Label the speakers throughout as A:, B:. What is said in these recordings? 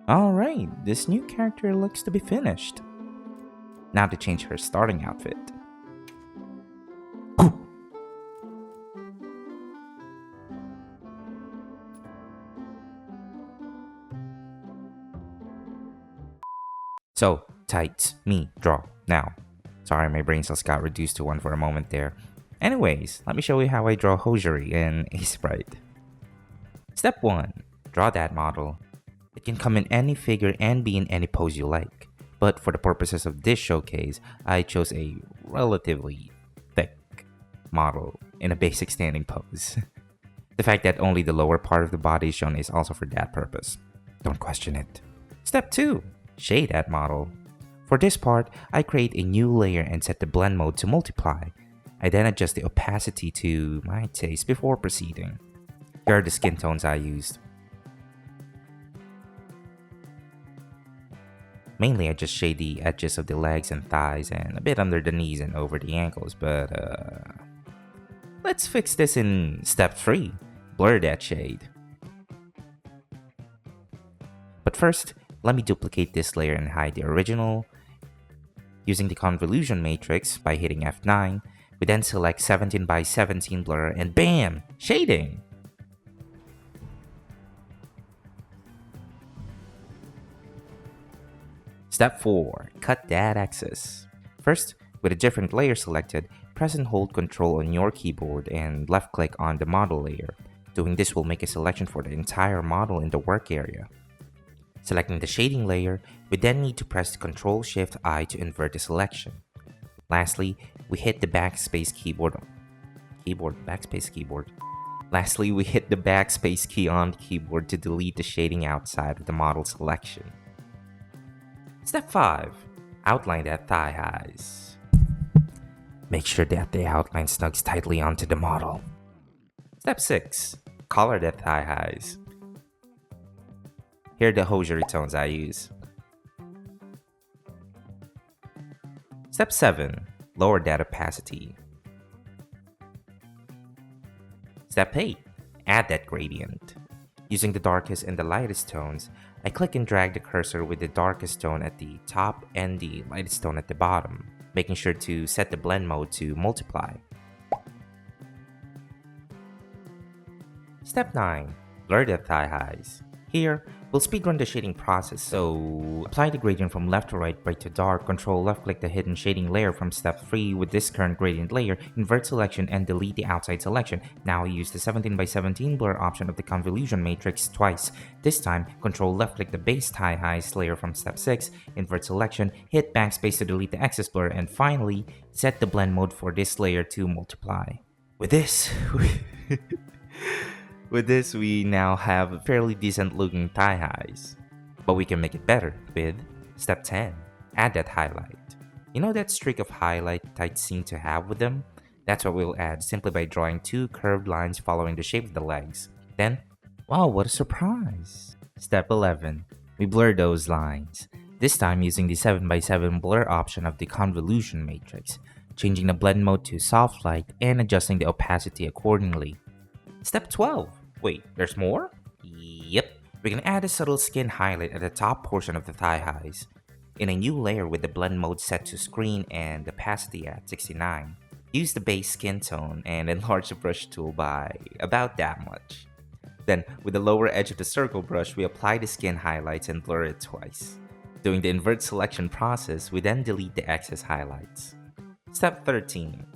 A: Alright, this new character looks to be finished. Now to change her starting outfit. So, tights, me, draw, now. Sorry, my brain cells got reduced to 1 for a moment there. Anyways, let me show you how I draw hosiery in Aseprite. Step 1. Draw that model. It can come in any figure and be in any pose you like. But for the purposes of this showcase, I chose a relatively thick model in a basic standing pose. The fact that only the lower part of the body is shown is also for that purpose. Don't question it. Step 2. Shade that model. For this part, I create a new layer and set the blend mode to multiply. I then adjust the opacity to my taste before proceeding. Here are the skin tones I used. Mainly I just shade the edges of the legs and thighs and a bit under the knees and over the ankles, but let's fix this in step 3. Blur that shade. But first, let me duplicate this layer and hide the original. Using the convolution matrix by hitting F9, we then select 17 by 17 blur and BAM! Shading! Step 4. Cut that excess. First, with a different layer selected, press and hold Ctrl on your keyboard and left click on the model layer. Doing this will make a selection for the entire model in the work area. Selecting the shading layer, we then need to press Ctrl-Shift-I to invert the selection. Lastly, we hit the backspace Lastly, we hit the backspace key on the keyboard to delete the shading outside of the model selection. Step 5. Outline that thigh highs. Make sure that the outline snugs tightly onto the model. Step 6. Color that thigh highs. Here are the hosiery tones I use. Step 7. Lower that opacity. Step 8. Add that gradient. Using the darkest and the lightest tones, I click and drag the cursor with the darkest tone at the top and the lightest tone at the bottom, making sure to set the blend mode to multiply. Step 9. Blur the thigh highs. Here, we'll speedrun the shading process, so apply the gradient from left to right, bright to dark, control left click the hidden shading layer from step 3 with this current gradient layer, invert selection and delete the outside selection. Now use the 17 by 17 blur option of the convolution matrix twice. This time, control left click the base thigh highs layer from step 6, invert selection, hit backspace to delete the excess blur, and finally, set the blend mode for this layer to multiply. With this, we now have fairly decent looking thigh highs. But we can make it better with step 10. Add that highlight. You know that streak of highlight tights seem to have with them? That's what we'll add simply by drawing 2 curved lines following the shape of the legs. Then, wow, what a surprise! Step 11. We blur those lines. This time using the 7 by 7 blur option of the convolution matrix, changing the blend mode to soft light and adjusting the opacity accordingly. Step 12. Wait, there's more? Yep. We can add a subtle skin highlight at the top portion of the thigh highs. In a new layer with the blend mode set to screen and opacity at 69, use the base skin tone and enlarge the brush tool by about that much. Then, with the lower edge of the circle brush, we apply the skin highlights and blur it twice. Doing the invert selection process, we then delete the excess highlights. Step 13.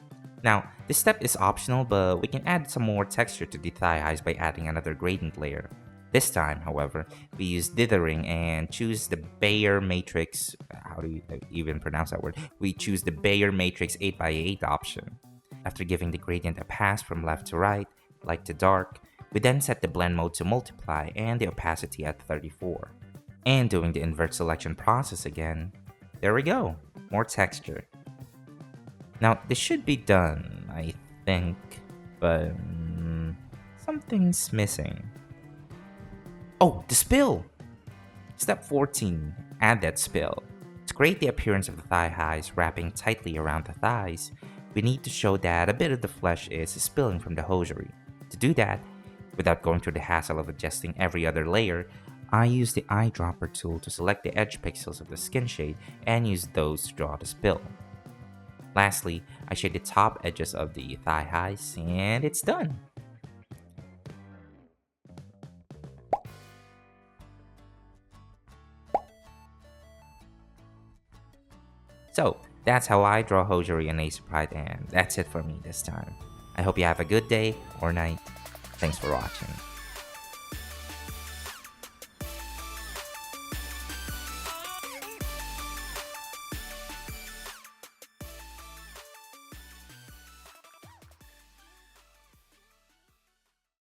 A: Now, this step is optional, but we can add some more texture to the thigh highs by adding another gradient layer. This time, however, we use dithering and choose the Bayer matrix. How do you even pronounce that word? We choose the Bayer matrix 8x8 option. After giving the gradient a pass from left to right, light to dark, we then set the blend mode to multiply and the opacity at 34. And doing the invert selection process again, there we go, more texture. Now, this should be done, I think, but something's missing. Oh, the spill! Step 14. Add that spill. To create the appearance of the thigh highs wrapping tightly around the thighs, we need to show that a bit of the flesh is spilling from the hosiery. To do that, without going through the hassle of adjusting every other layer, I use the eyedropper tool to select the edge pixels of the skin shade and use those to draw the spill. Lastly, I shade the top edges of the thigh highs and it's done. So, that's how I draw hosiery in Aseprite, and that's it for me this time. I hope you have a good day or night. Thanks for watching.